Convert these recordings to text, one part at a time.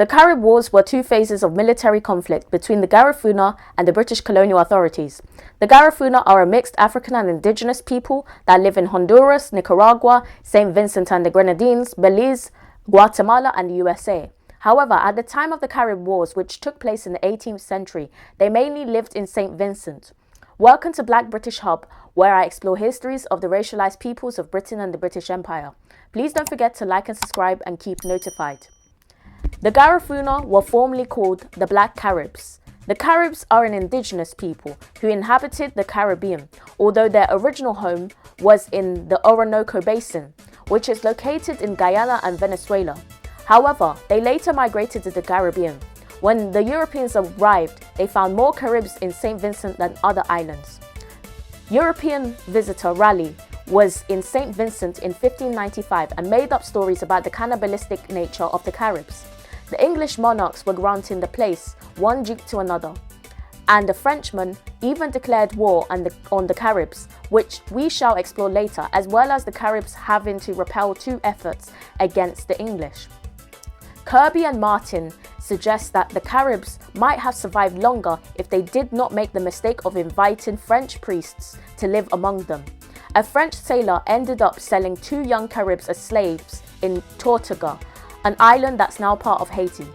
The Carib Wars were two phases of military conflict between the Garifuna and the British colonial authorities. The Garifuna are a mixed African and Indigenous people that live in Honduras, Nicaragua, St Vincent and the Grenadines, Belize, Guatemala and the USA. However, at the time of the Carib Wars, which took place in the 18th century, they mainly lived in St Vincent. Welcome to Black British Hub, where I explore histories of the racialized peoples of Britain and the British Empire. Please don't forget to like and subscribe and keep notified. The Garifuna were formerly called the Black Caribs. The Caribs are an indigenous people who inhabited the Caribbean, although their original home was in the Orinoco Basin, which is located in Guyana and Venezuela. However, they later migrated to the Caribbean. When the Europeans arrived, they found more Caribs in St Vincent than other islands. European visitor Raleigh was in St Vincent in 1595 and made up stories about the cannibalistic nature of the Caribs. The English monarchs were granting the place, one duke to another, and the Frenchmen even declared war on the Caribs, which we shall explore later, as well as the Caribs having to repel two efforts against the English. Kirby and Martin suggest that the Caribs might have survived longer if they did not make the mistake of inviting French priests to live among them. A French sailor ended up selling two young Caribs as slaves in Tortuga, an island that's now part of Haiti.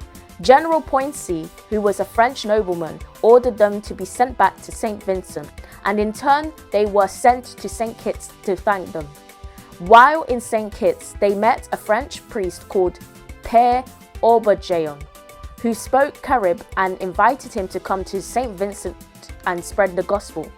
General Poincy, who was a French nobleman, ordered them to be sent back to St Vincent, and in turn they were sent to St Kitts to thank them. While in St Kitts, they met a French priest called Père Aubergeon, who spoke Carib and invited him to come to St Vincent and spread the gospel.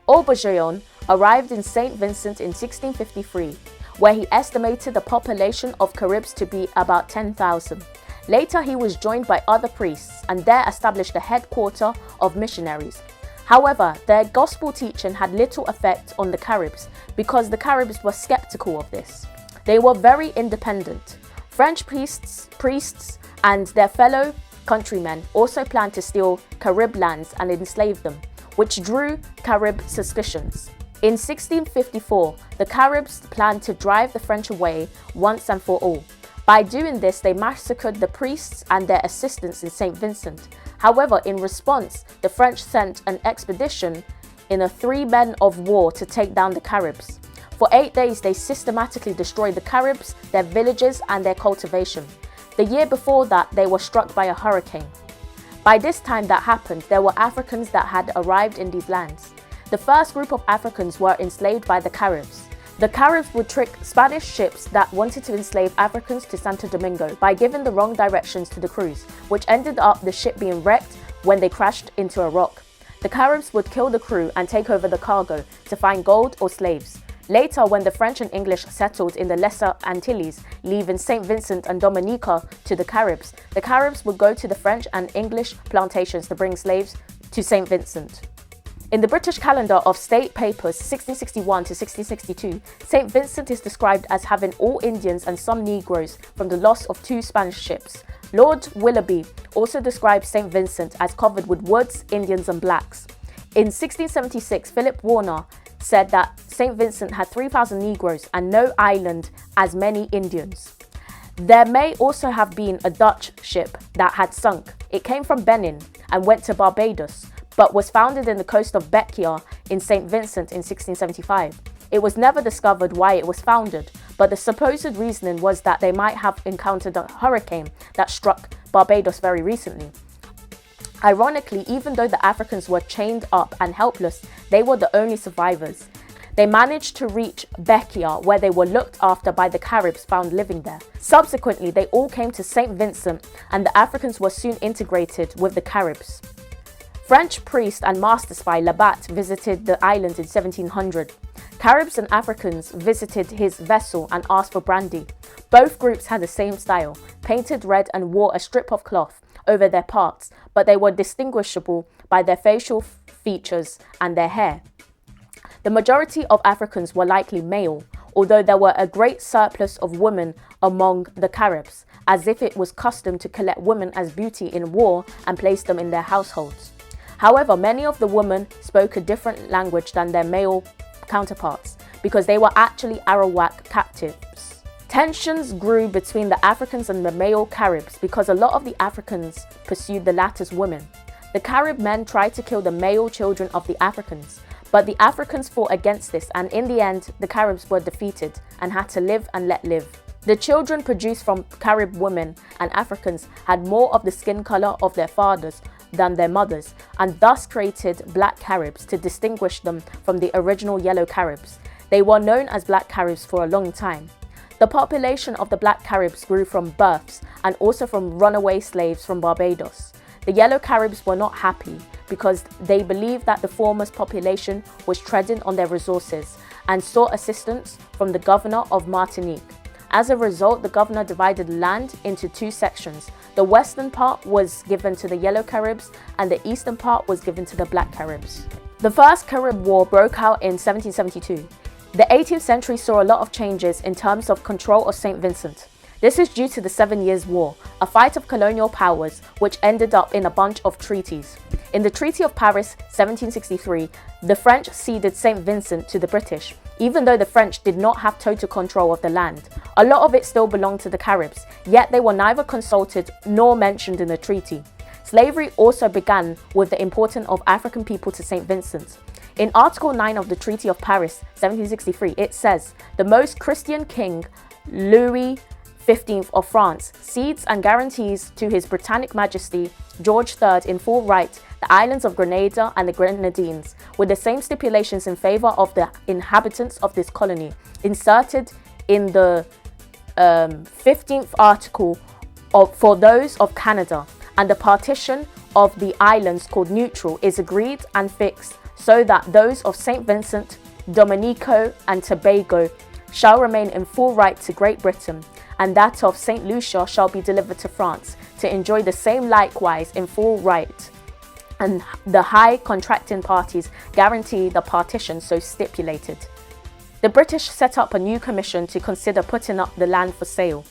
Aubergeon arrived in St Vincent in 1653, where he estimated the population of Caribs to be about 10,000. Later, he was joined by other priests and there established the headquarters of missionaries. However, their gospel teaching had little effect on the Caribs because the Caribs were skeptical of this. They were very independent. French priests and their fellow countrymen also planned to steal Carib lands and enslave them, which drew Carib suspicions. In 1654, the Caribs planned to drive the French away once and for all. By doing this, they massacred the priests and their assistants in St Vincent. However, in response, the French sent an expedition in a 3 men of war to take down the Caribs. For 8 days, they systematically destroyed the Caribs, their villages and their cultivation. The year before that, they were struck by a hurricane. By this time that happened, there were Africans that had arrived in these lands. The first group of Africans were enslaved by the Caribs. The Caribs would trick Spanish ships that wanted to enslave Africans to Santo Domingo by giving the wrong directions to the crews, which ended up the ship being wrecked when they crashed into a rock. The Caribs would kill the crew and take over the cargo to find gold or slaves. Later, when the French and English settled in the Lesser Antilles, leaving St Vincent and Dominica to the Caribs would go to the French and English plantations to bring slaves to St Vincent. In the British Calendar of State Papers 1661 to 1662, St Vincent is described as having all Indians and some Negroes from the loss of 2 Spanish ships. Lord Willoughby also describes St Vincent as covered with woods, Indians and blacks. In 1676, Philip Warner said that St Vincent had 3,000 Negroes and no island as many Indians. There may also have been a Dutch ship that had sunk. It came from Benin and went to Barbados, but was founded in the coast of Bekia in St Vincent in 1675. It was never discovered why it was founded, but the supposed reasoning was that they might have encountered a hurricane that struck Barbados very recently. Ironically, even though the Africans were chained up and helpless, they were the only survivors. They managed to reach Bekia, where they were looked after by the Caribs found living there. Subsequently, they all came to St Vincent and the Africans were soon integrated with the Caribs. French priest and master spy Labat visited the island in 1700. Caribs and Africans visited his vessel and asked for brandy. Both groups had the same style, painted red and wore a strip of cloth over their parts, but they were distinguishable by their facial features and their hair. The majority of Africans were likely male, although there were a great surplus of women among the Caribs, as if it was custom to collect women as booty in war and place them in their households. However, many of the women spoke a different language than their male counterparts because they were actually Arawak captives. Tensions grew between the Africans and the male Caribs because a lot of the Africans pursued the latter's women. The Carib men tried to kill the male children of the Africans, but the Africans fought against this, and in the end, the Caribs were defeated and had to live and let live. The children produced from Carib women and Africans had more of the skin color of their fathers than their mothers, and thus created black Caribs to distinguish them from the original yellow Caribs. They were known as black Caribs for a long time. The population of the black Caribs grew from births and also from runaway slaves from Barbados. The yellow Caribs were not happy because they believed that the former's population was treading on their resources and sought assistance from the governor of Martinique. As a result, the governor divided land into two sections. The western part was given to the yellow Caribs and the eastern part was given to the black Caribs. The first Carib War broke out in 1772. The 18th century saw a lot of changes in terms of control of St Vincent. This is due to the 7 Years' War, a fight of colonial powers which ended up in a bunch of treaties. In the Treaty of Paris, 1763, the French ceded St Vincent to the British, even though the French did not have total control of the land. A lot of it still belonged to the Caribs, yet they were neither consulted nor mentioned in the treaty. Slavery also began with the importing of African people to St Vincent. In Article 9 of the Treaty of Paris, 1763, it says, "The most Christian king, Louis XV of France, cedes and guarantees to His Britannic Majesty George III in full right the islands of Grenada and the Grenadines, with the same stipulations in favour of the inhabitants of this colony, inserted in the 15th article for those of Canada, and the partition of the islands called neutral is agreed and fixed, so that those of St Vincent, Dominico and Tobago shall remain in full right to Great Britain, and that of St Lucia shall be delivered to France, to enjoy the same likewise in full right, and the high contracting parties guarantee the partition so stipulated." The British set up a new commission to consider putting up the land for sale.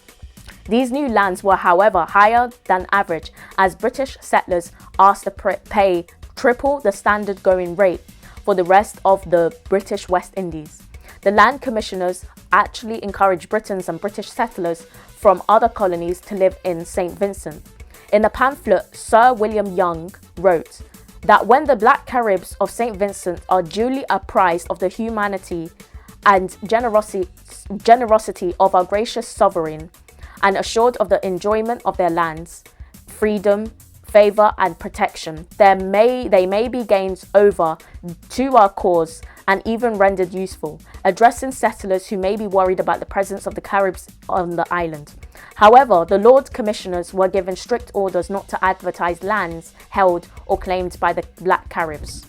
These new lands were, however, higher than average, as British settlers asked to pay triple the standard going rate for the rest of the British West Indies. The land commissioners actually encouraged Britons and British settlers from other colonies to live in St Vincent. In a pamphlet, Sir William Young wrote that when the black Caribs of St Vincent are duly apprised of the humanity and generosity of our gracious sovereign, and assured of the enjoyment of their lands, freedom, favour and protection, they may be gained over to our cause and even rendered useful, addressing settlers who may be worried about the presence of the Caribs on the island. However, the Lord Commissioners were given strict orders not to advertise lands held or claimed by the black Caribs.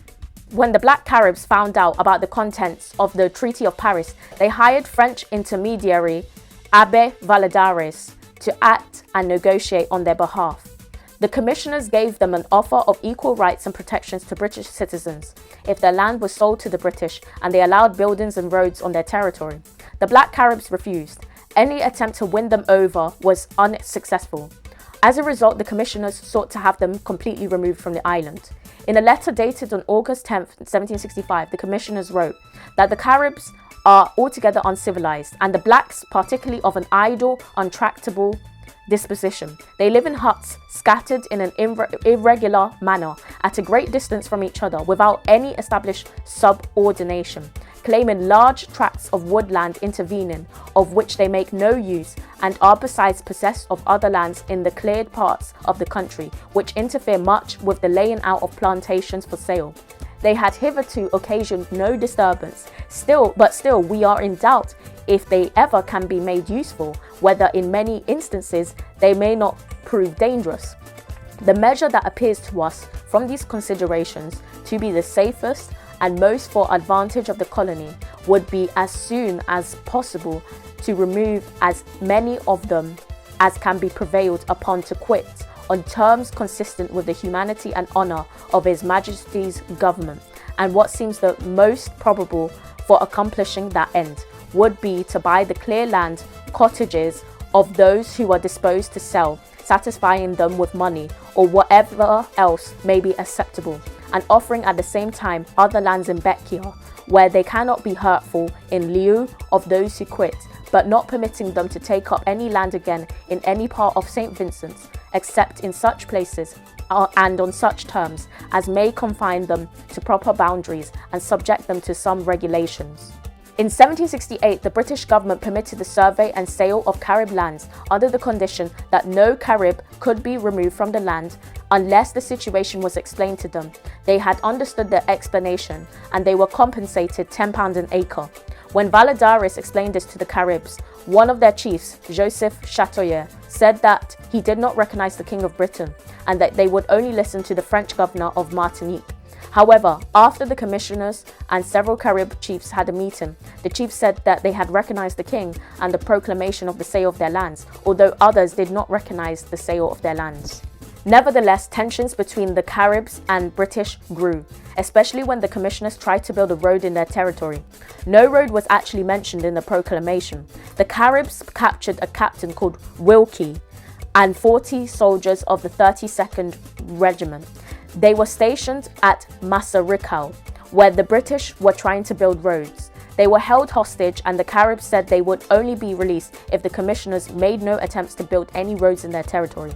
When the black Caribs found out about the contents of the Treaty of Paris, they hired French intermediary Abbé Valladares to act and negotiate on their behalf. The commissioners gave them an offer of equal rights and protections to British citizens if their land was sold to the British, and they allowed buildings and roads on their territory. The black Caribs refused. Any attempt to win them over was unsuccessful. As a result, the commissioners sought to have them completely removed from the island. In a letter dated on August 10, 1765, the commissioners wrote that the Caribs are altogether uncivilized, and the blacks particularly of an idle, untractable disposition. They live in huts scattered in an irregular manner at a great distance from each other without any established subordination, claiming large tracts of woodland intervening, of which they make no use, and are besides possessed of other lands in the cleared parts of the country, which interfere much with the laying out of plantations for sale. They had hitherto occasioned no disturbance. Still we are in doubt if they ever can be made useful, whether in many instances they may not prove dangerous. The measure that appears to us from these considerations to be the safest and most for advantage of the colony would be as soon as possible to remove as many of them as can be prevailed upon to quit on terms consistent with the humanity and honour of His Majesty's government, and what seems the most probable for accomplishing that end would be to buy the clear land cottages of those who are disposed to sell, satisfying them with money or whatever else may be acceptable, and offering at the same time other lands in Bekia, where they cannot be hurtful in lieu of those who quit, but not permitting them to take up any land again in any part of St Vincent, except in such places and on such terms as may confine them to proper boundaries and subject them to some regulations. In 1768, the British government permitted the survey and sale of Carib lands under the condition that no Carib could be removed from the land unless the situation was explained to them. They had understood the explanation and they were compensated £10 an acre. When Valladares explained this to the Caribs, one of their chiefs, Joseph Chatoyer, said that he did not recognize the King of Britain and that they would only listen to the French governor of Martinique. However, after the commissioners and several Carib chiefs had a meeting, the chiefs said that they had recognized the king and the proclamation of the sale of their lands, although others did not recognize the sale of their lands. Nevertheless, tensions between the Caribs and British grew, especially when the commissioners tried to build a road in their territory. No road was actually mentioned in the proclamation. The Caribs captured a captain called Wilkie and 40 soldiers of the 32nd Regiment. They were stationed at Massarycao, where the British were trying to build roads. They were held hostage and the Caribs said they would only be released if the commissioners made no attempts to build any roads in their territory.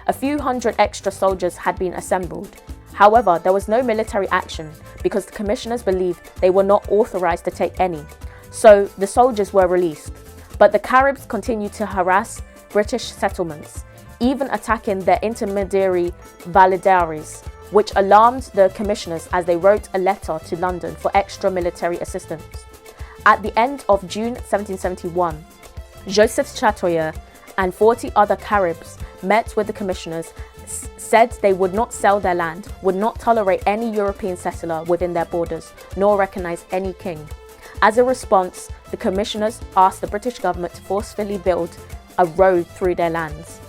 A few hundred extra soldiers had been assembled. However, there was no military action because the commissioners believed they were not authorized to take any. So the soldiers were released. But the Caribs continued to harass British settlements, even attacking their intermediary Valladares, which alarmed the commissioners as they wrote a letter to London for extra military assistance. At the end of June 1771, Joseph Chatoyer and 40 other Caribs met with the commissioners, said they would not sell their land, would not tolerate any European settler within their borders, nor recognize any king. As a response, the commissioners asked the British government to forcefully build a road through their lands.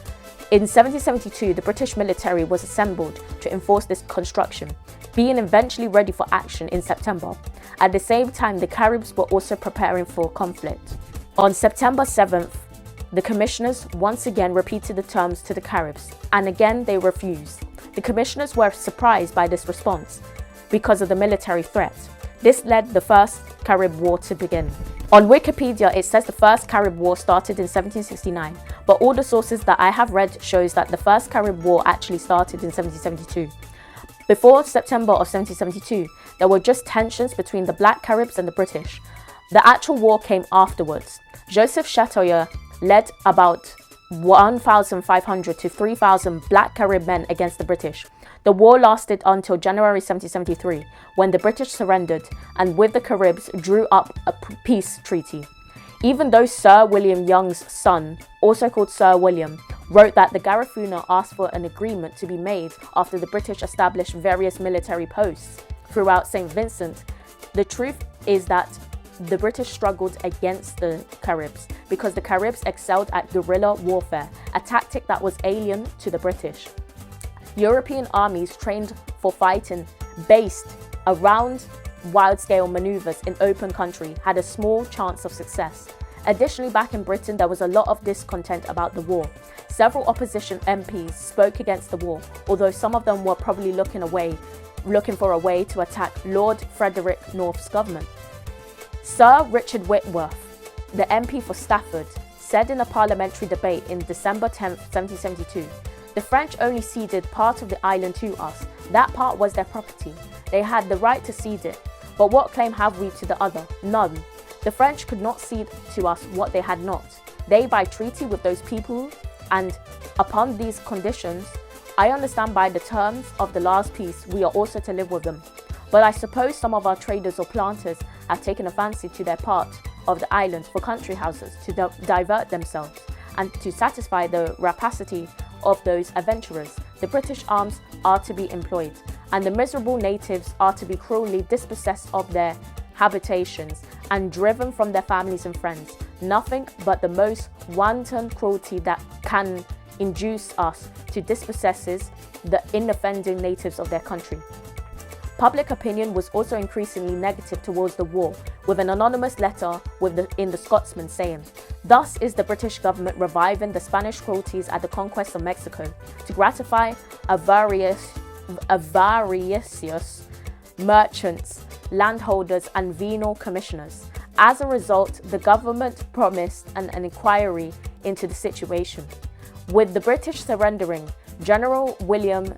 In 1772, the British military was assembled to enforce this construction, being eventually ready for action in September. At the same time, the Caribs were also preparing for conflict. On September 7th, the commissioners once again repeated the terms to the Caribs, and again they refused. The commissioners were surprised by this response because of the military threat. This led the First Carib War to begin. On Wikipedia, it says the First Carib War started in 1769, but all the sources that I have read shows that the First Carib War actually started in 1772. Before September of 1772, there were just tensions between the Black Caribs and the British. The actual war came afterwards. Joseph Chatoyer led about 1,500 to 3,000 Black Carib men against the British. The war lasted until January 1773, when the British surrendered and with the Caribs drew up a peace treaty. Even though Sir William Young's son, also called Sir William, wrote that the Garifuna asked for an agreement to be made after the British established various military posts throughout St Vincent, the truth is that the British struggled against the Caribs because the Caribs excelled at guerrilla warfare, a tactic that was alien to the British. European armies trained for fighting based around wide-scale maneuvers in open country had a small chance of success. Additionally, back in Britain, there was a lot of discontent about the war. Several opposition MPs spoke against the war, although some of them were probably looking for a way to attack Lord Frederick North's government. Sir Richard Whitworth, the MP for Stafford, said in a parliamentary debate in December 10, 1772, "The French only ceded part of the island to us. That part was their property. They had the right to cede it. But what claim have we to the other? None. The French could not cede to us what they had not. They by treaty with those people, and upon these conditions, I understand by the terms of the last peace, we are also to live with them. But I suppose some of our traders or planters have taken a fancy to their part of the island for country houses to divert themselves, and to satisfy the rapacity of those adventurers, the British arms are to be employed, and the miserable natives are to be cruelly dispossessed of their habitations and driven from their families and friends. Nothing but the most wanton cruelty that can induce us to dispossess the inoffending natives of their country." Public opinion was also increasingly negative towards the war, with an anonymous letter in the Scotsman saying, "Thus is the British government reviving the Spanish cruelties at the conquest of Mexico to gratify avaricious merchants, landholders and venal commissioners, As a result, the government promised an inquiry into the situation. With the British surrendering, General William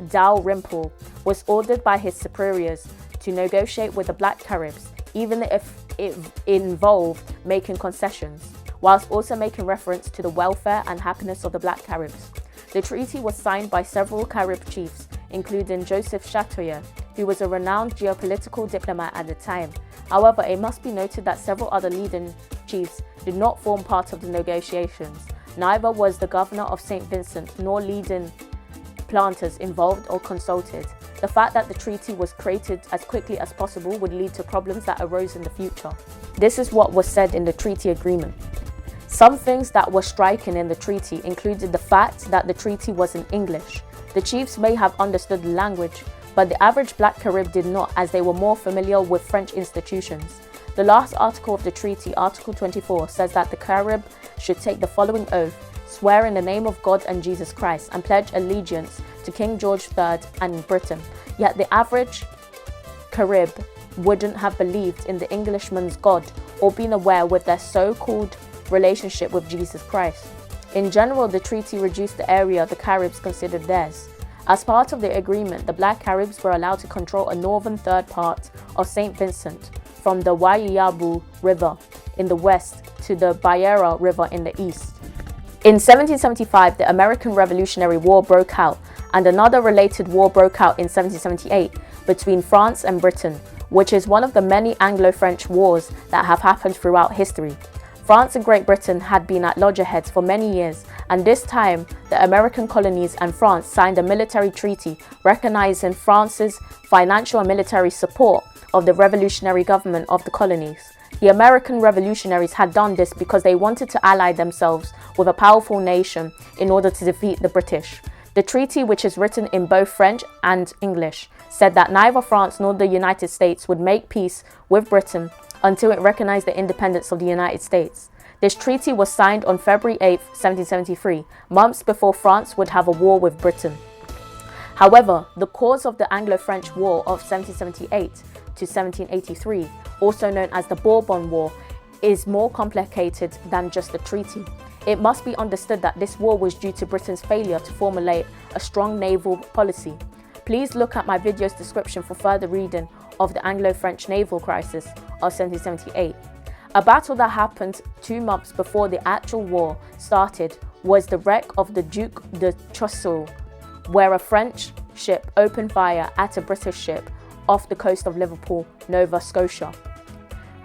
Dalrymple was ordered by his superiors to negotiate with the Black Caribs, even if it involved making concessions, whilst also making reference to the welfare and happiness of the Black Caribs. The treaty was signed by several Carib chiefs, including Joseph Chatoyer, who was a renowned geopolitical diplomat at the time. However, it must be noted that several other leading chiefs did not form part of the negotiations. Neither was the governor of St Vincent nor leading planters involved or consulted. The fact that the treaty was created as quickly as possible would lead to problems that arose in the future. This is what was said in the treaty agreement. Some things that were striking in the treaty included the fact that the treaty was in English. The chiefs may have understood the language, but the average Black Carib did not, as they were more familiar with French institutions. The last article of the treaty, Article 24, says that the Carib should take the following oath: swear in the name of God and Jesus Christ, and pledge allegiance to King George III and Britain. Yet the average Carib wouldn't have believed in the Englishman's God or been aware with their so-called relationship with Jesus Christ. In general, the treaty reduced the area the Caribs considered theirs. As part of the agreement, the Black Caribs were allowed to control a northern third part of St Vincent, from the Waiyabu River in the west to the Bayera River in the east. In 1775, the American Revolutionary War broke out, and another related war broke out in 1778 between France and Britain, which is one of the many Anglo-French wars that have happened throughout history. France and Great Britain had been at loggerheads for many years, and this time the American colonies and France signed a military treaty recognizing France's financial and military support of the revolutionary government of the colonies. The American revolutionaries had done this because they wanted to ally themselves with a powerful nation in order to defeat the British. The treaty, which is written in both French and English, said that neither France nor the United States would make peace with Britain until it recognized the independence of the United States. This treaty was signed on February 8, 1773, months before France would have a war with Britain. However, the cause of the Anglo-French War of 1778 to 1783, also known as the Bourbon War, is more complicated than just the treaty. It must be understood that this war was due to Britain's failure to formulate a strong naval policy. Please look at my video's description for further reading of the Anglo-French naval crisis of 1778. A battle that happened 2 months before the actual war started was the wreck of the Duc de Choiseul, where a French ship opened fire at a British ship off the coast of Liverpool, Nova Scotia.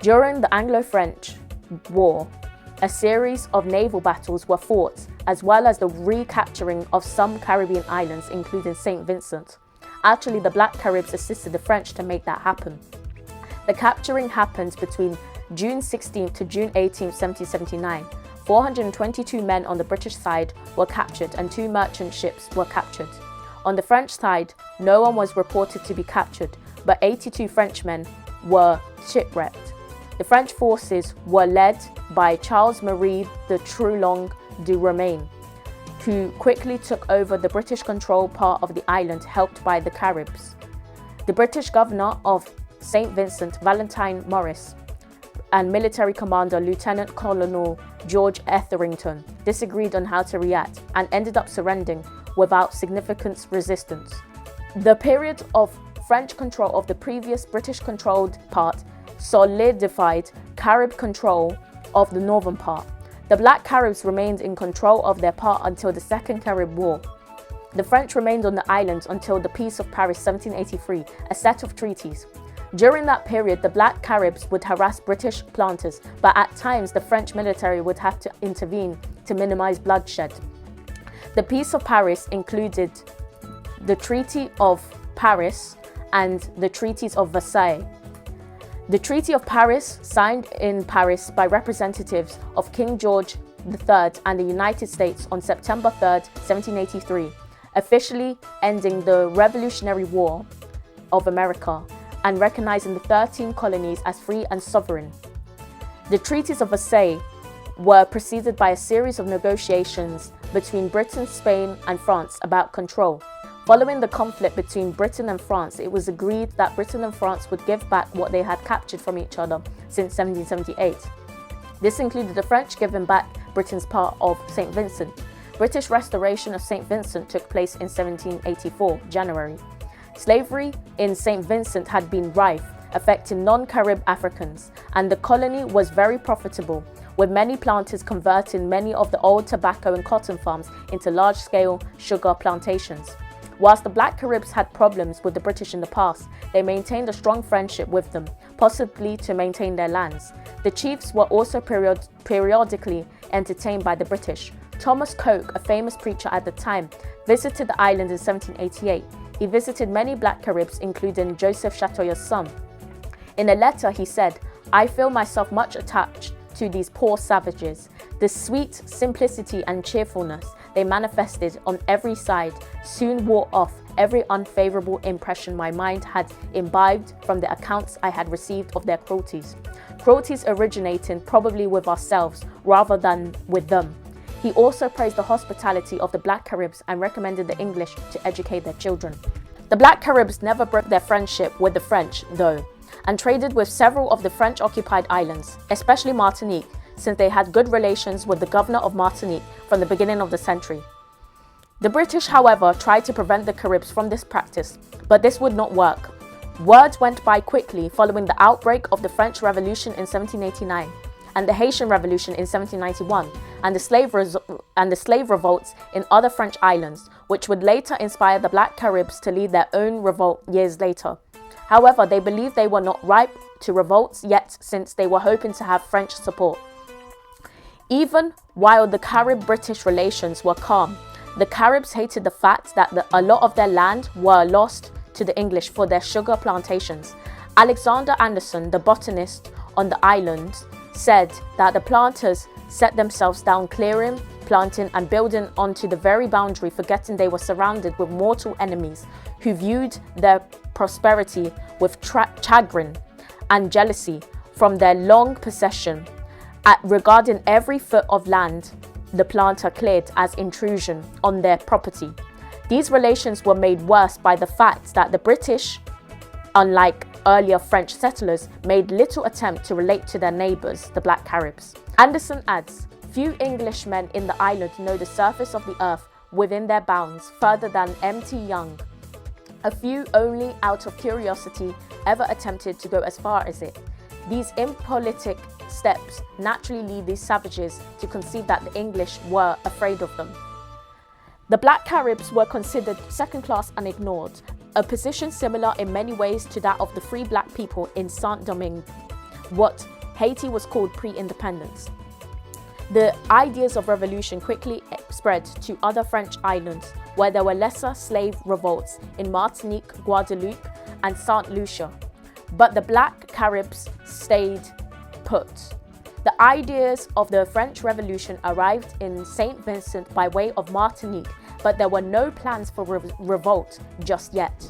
During the Anglo-French War, a series of naval battles were fought, as well as the recapturing of some Caribbean islands, including St Vincent. Actually, the Black Caribs assisted the French to make that happen. The capturing happened between June 16 to June 18, 1779. 422 men on the British side were captured and 2 merchant ships were captured. On the French side, no one was reported to be captured, but 82 Frenchmen were shipwrecked. The French forces were led by Charles-Marie de Troulong de Romaine, who quickly took over the British-controlled part of the island, helped by the Caribs. The British governor of St Vincent, Valentine Morris, and military commander Lieutenant Colonel George Etherington disagreed on how to react and ended up surrendering without significant resistance. The period of French control of the previous British-controlled part solidified Carib control of the northern part. The Black Caribs remained in control of their part until the Second Carib War. The French remained on the islands until the Peace of Paris 1783, a set of treaties. During that period, the Black Caribs would harass British planters, but at times the French military would have to intervene to minimize bloodshed. The Peace of Paris included the Treaty of Paris and the Treaties of Versailles. The Treaty of Paris, signed in Paris by representatives of King George III and the United States on September 3, 1783, officially ending the Revolutionary War of America and recognizing the 13 colonies as free and sovereign. The Treaties of Versailles were preceded by a series of negotiations between Britain, Spain, and France about control. Following the conflict between Britain and France, it was agreed that Britain and France would give back what they had captured from each other since 1778. This included the French giving back Britain's part of St Vincent. British restoration of St Vincent took place in 1784, January. Slavery in St Vincent had been rife, affecting non-Carib Africans, and the colony was very profitable, with many planters converting many of the old tobacco and cotton farms into large-scale sugar plantations. Whilst the Black Caribs had problems with the British in the past, they maintained a strong friendship with them, possibly to maintain their lands. The chiefs were also periodically entertained by the British. Thomas Coke, a famous preacher at the time, visited the island in 1788. He visited many Black Caribs, including Joseph Chatoya's son. In a letter, he said, "I feel myself much attached to these poor savages. The sweet simplicity and cheerfulness they manifested on every side soon wore off every unfavorable impression my mind had imbibed from the accounts I had received of their cruelties originating probably with ourselves rather than with them." He also praised the hospitality of the Black Caribs and recommended the English to educate their children. The Black Caribs never broke their friendship with the French, though, and traded with several of the French-occupied islands, especially Martinique, since they had good relations with the governor of Martinique from the beginning of the century. The British, however, tried to prevent the Caribs from this practice, but this would not work. Words went by quickly following the outbreak of the French Revolution in 1789 and the Haitian Revolution in 1791 and the slave revolts in other French islands, which would later inspire the Black Caribs to lead their own revolt years later. However, they believed they were not ripe to revolts yet, since they were hoping to have French support. Even while the Carib-British relations were calm, the Caribs hated the fact that a lot of their land were lost to the English for their sugar plantations. Alexander Anderson, the botanist on the island, said that the planters set themselves down clearing, planting and building onto the very boundary, forgetting they were surrounded with mortal enemies who viewed their prosperity with chagrin and jealousy from their long possession, regarding every foot of land the planter cleared as intrusion on their property. These relations were made worse by the fact that the British, unlike earlier French settlers, made little attempt to relate to their neighbours, the Black Caribs. Anderson adds, "Few Englishmen in the island know the surface of the earth within their bounds further than M.T. Young. A few only, out of curiosity, ever attempted to go as far as it. These impolitic steps naturally lead these savages to conceive that the English were afraid of them." The Black Caribs were considered second-class and ignored, a position similar in many ways to that of the free black people in Saint-Domingue, what Haiti was called pre-independence. The ideas of revolution quickly spread to other French islands, where there were lesser slave revolts in Martinique, Guadeloupe, and Saint Lucia. But the Black Caribs stayed put. The ideas of the French Revolution arrived in St Vincent by way of Martinique, but there were no plans for revolt just yet.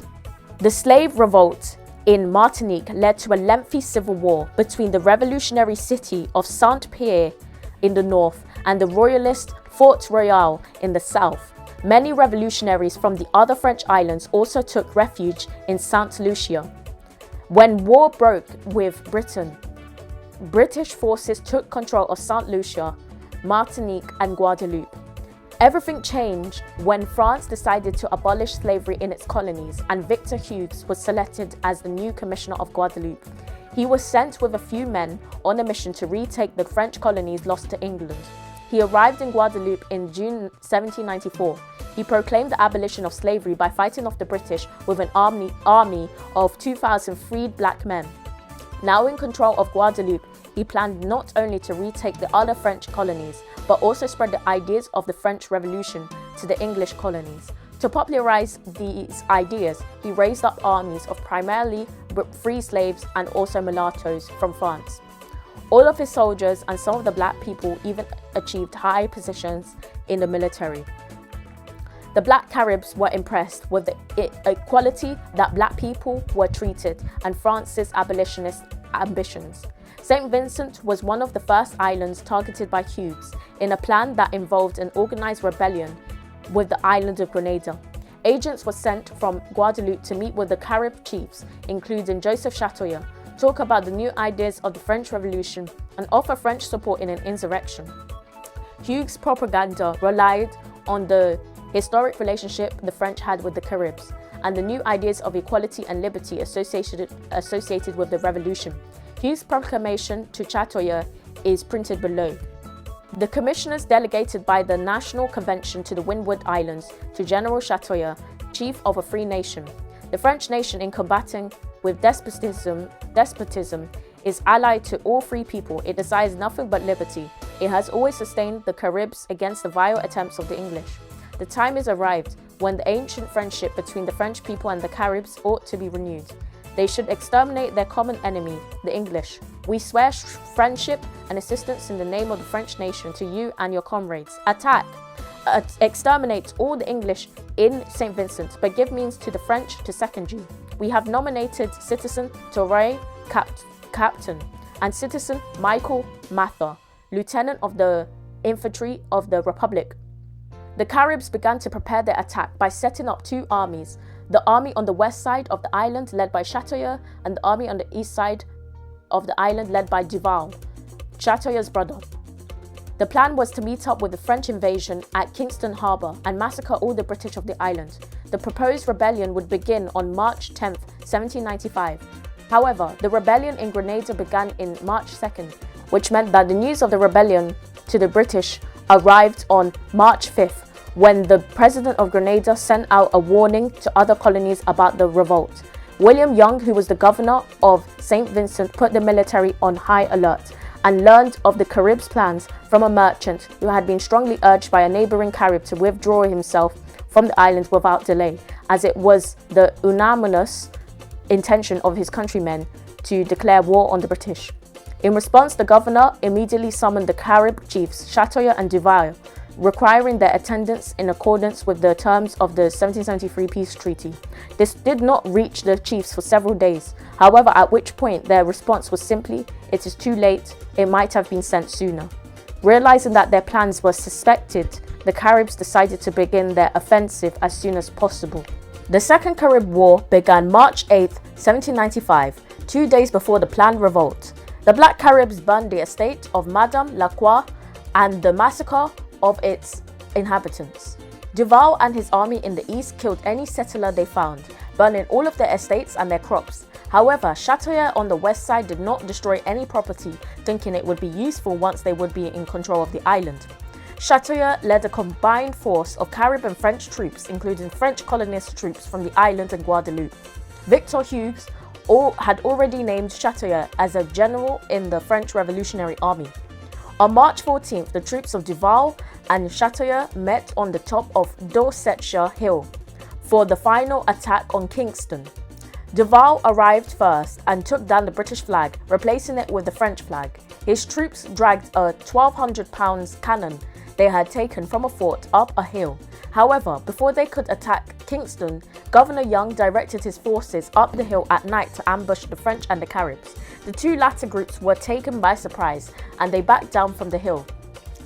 The slave revolt in Martinique led to a lengthy civil war between the revolutionary city of Saint-Pierre in the north and the royalist Fort Royal in the south. Many revolutionaries from the other French islands also took refuge in Saint Lucia. When war broke with Britain, British forces took control of Saint Lucia, Martinique, and Guadeloupe. Everything changed when France decided to abolish slavery in its colonies, and Victor Hughes was selected as the new commissioner of Guadeloupe. He was sent with a few men on a mission to retake the French colonies lost to England. He arrived in Guadeloupe in June 1794. He proclaimed the abolition of slavery by fighting off the British with an army of 2,000 freed black men. Now in control of Guadeloupe, he planned not only to retake the other French colonies, but also spread the ideas of the French Revolution to the English colonies. To popularize these ideas, he raised up armies of primarily free slaves and also mulattoes from France. All of his soldiers and some of the black people even achieved high positions in the military. The Black Caribs were impressed with the equality that black people were treated and France's abolitionist ambitions. St Vincent was one of the first islands targeted by Hughes in a plan that involved an organized rebellion with the island of Grenada. Agents were sent from Guadeloupe to meet with the Carib chiefs, including Joseph Chatoya, talk about the new ideas of the French Revolution, and offer French support in an insurrection. Hughes' propaganda relied on the historic relationship the French had with the Caribs and the new ideas of equality and liberty associated with the revolution. Hughes' proclamation to Chatoya is printed below. The commissioners delegated by the National Convention to the Windward Islands to General Chatoya, chief of a free nation. The French nation, in combating with despotism is allied to all free people. It desires nothing but liberty. It has always sustained the Caribs against the vile attempts of the English. The time is arrived when the ancient friendship between the French people and the Caribs ought to be renewed. They should exterminate their common enemy, the English. We swear friendship and assistance in the name of the French nation to you and your comrades. Attack! Exterminate all the English in St Vincent, but give means to the French to second you. We have nominated Citizen Torre, Captain, and Citizen Michael Mather, Lieutenant of the Infantry of the Republic. The Caribs began to prepare their attack by setting up two armies, the army on the west side of the island led by Chatoya and the army on the east side of the island led by Duval, Chatoya's brother. The plan was to meet up with the French invasion at Kingston Harbour and massacre all the British of the island. The proposed rebellion would begin on March 10, 1795. However, the rebellion in Grenada began in March 2nd, which meant that the news of the rebellion to the British arrived on March 5th, when the President of Grenada sent out a warning to other colonies about the revolt. William Young, who was the governor of St Vincent, put the military on high alert and learned of the Caribs' plans from a merchant who had been strongly urged by a neighbouring Carib to withdraw himself from the island without delay, as it was the unanimous intention of his countrymen to declare war on the British. In response, the governor immediately summoned the Carib chiefs, Chatoya and Duval, requiring their attendance in accordance with the terms of the 1773 peace treaty. This did not reach the chiefs for several days, however, at which point their response was simply, "It is too late, it might have been sent sooner." Realizing that their plans were suspected, the Caribs decided to begin their offensive as soon as possible. The Second Carib War began March 8, 1795, 2 days before the planned revolt. The Black Caribs burned the estate of Madame Lacroix and the massacre of its inhabitants. Duval and his army in the east killed any settler they found, burning all of their estates and their crops. However, Chatoya on the west side did not destroy any property, thinking it would be useful once they would be in control of the island. Chatoya led a combined force of Carib and French troops, including French colonist troops from the island and Guadeloupe. Victor Hughes had already named Chatoya as a general in the French Revolutionary Army. On March 14th, the troops of Duval and Chatoya met on the top of Dorsetshire Hill for the final attack on Kingston. Duval arrived first and took down the British flag, replacing it with the French flag. His troops dragged a 1,200-pound cannon they had taken from a fort up a hill. However, before they could attack Kingston, Governor Young directed his forces up the hill at night to ambush the French and the Caribs. The two latter groups were taken by surprise and they backed down from the hill.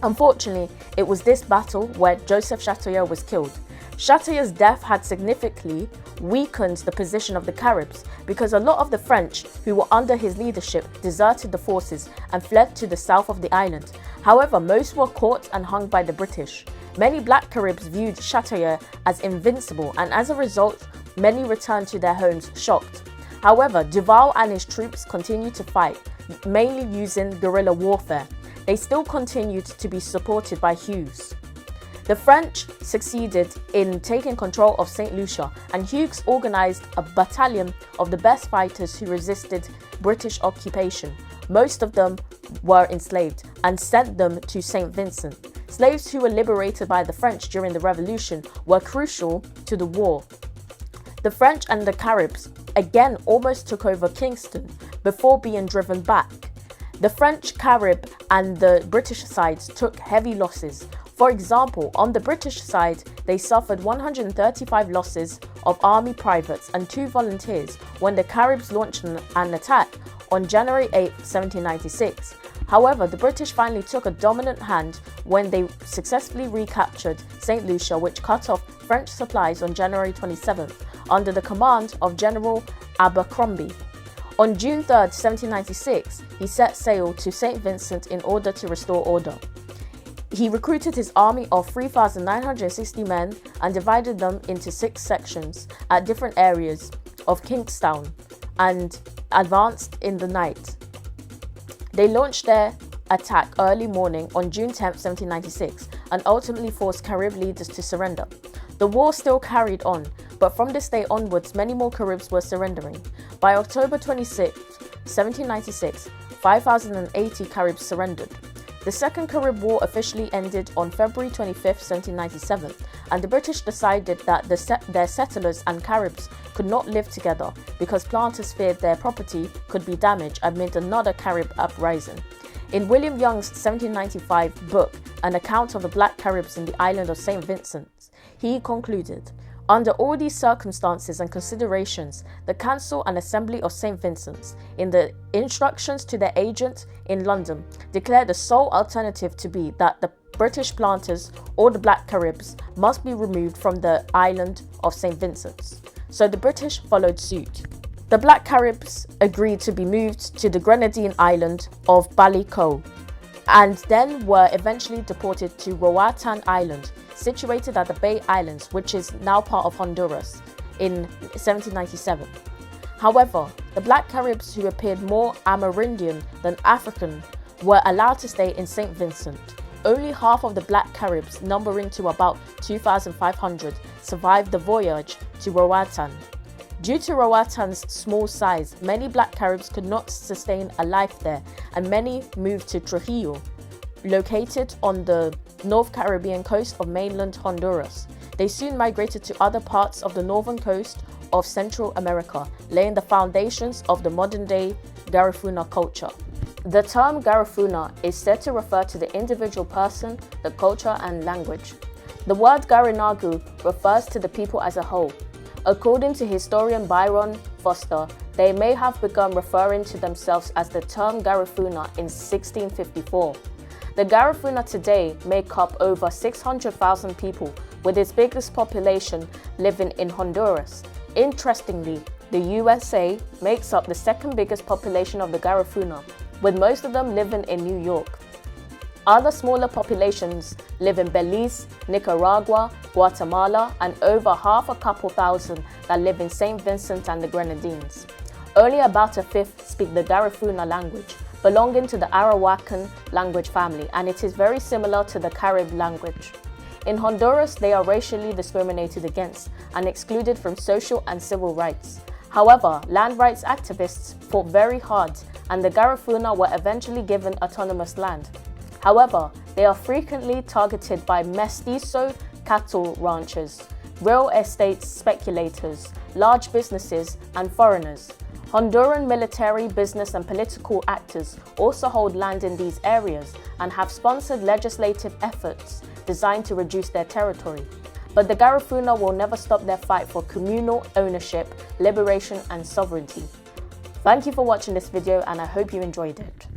Unfortunately, it was this battle where Joseph Chatoya was killed. Chatoya's death had significantly weakened the position of the Caribs because a lot of the French who were under his leadership deserted the forces and fled to the south of the island. However, most were caught and hung by the British. Many Black Caribs viewed Chatoya as invincible, and as a result, many returned to their homes shocked. However, Duval and his troops continued to fight, mainly using guerrilla warfare. They still continued to be supported by Hughes. The French succeeded in taking control of St. Lucia, and Hughes organized a battalion of the best fighters who resisted British occupation. Most of them were enslaved and sent them to St. Vincent. Slaves who were liberated by the French during the Revolution were crucial to the war. The French and the Caribs again almost took over Kingston before being driven back. The French, Carib, and the British sides took heavy losses. For example, on the British side, they suffered 135 losses of army privates and 2 volunteers when the Caribs launched an attack on January 8, 1796. However, the British finally took a dominant hand when they successfully recaptured St. Lucia, which cut off French supplies on January 27th under the command of General Abercrombie. On June 3, 1796, he set sail to St Vincent in order to restore order. He recruited his army of 3,960 men and divided them into 6 sections at different areas of Kingstown and advanced in the night. They launched their attack early morning on June 10, 1796, and ultimately forced Carib leaders to surrender. The war still carried on, but from this day onwards, many more Caribs were surrendering. By October 26, 1796, 5,080 Caribs surrendered. The Second Carib War officially ended on February 25, 1797, and the British decided that their settlers and Caribs could not live together because planters feared their property could be damaged amid another Carib uprising. In William Young's 1795 book, An Account of the Black Caribs in the Island of St Vincent, he concluded, "Under all these circumstances and considerations, the Council and Assembly of St Vincent, in the instructions to their agent in London, declared the sole alternative to be that the British planters or the Black Caribs must be removed from the island of St Vincent." So the British followed suit. The Black Caribs agreed to be moved to the Grenadine island of Ballycoe and then were eventually deported to Roátan Island, situated at the Bay Islands, which is now part of Honduras, in 1797. However, the Black Caribs, who appeared more Amerindian than African, were allowed to stay in St Vincent. Only half of the Black Caribs, numbering to about 2,500, survived the voyage to Roátan. Due to Roátan's small size, many Black Caribs could not sustain a life there, and many moved to Trujillo, located on the North Caribbean coast of mainland Honduras. They soon migrated to other parts of the northern coast of Central America, laying the foundations of the modern-day Garifuna culture. The term Garifuna is said to refer to the individual person, the culture, and language. The word Garinagu refers to the people as a whole. According to historian Byron Foster, they may have begun referring to themselves as the term Garifuna in 1654. The Garifuna today make up over 600,000 people, with its biggest population living in Honduras. Interestingly, the USA makes up the second biggest population of the Garifuna, with most of them living in New York. Other smaller populations live in Belize, Nicaragua, Guatemala, and over half a couple thousand that live in St Vincent and the Grenadines. Only about a fifth speak the Garifuna language, belonging to the Arawakan language family, and it is very similar to the Carib language. In Honduras, they are racially discriminated against and excluded from social and civil rights. However, land rights activists fought very hard, and the Garifuna were eventually given autonomous land. However, they are frequently targeted by mestizo cattle ranchers, real estate speculators, large businesses, and foreigners. Honduran military, business, and political actors also hold land in these areas and have sponsored legislative efforts designed to reduce their territory. But the Garifuna will never stop their fight for communal ownership, liberation, and sovereignty. Thank you for watching this video, and I hope you enjoyed it.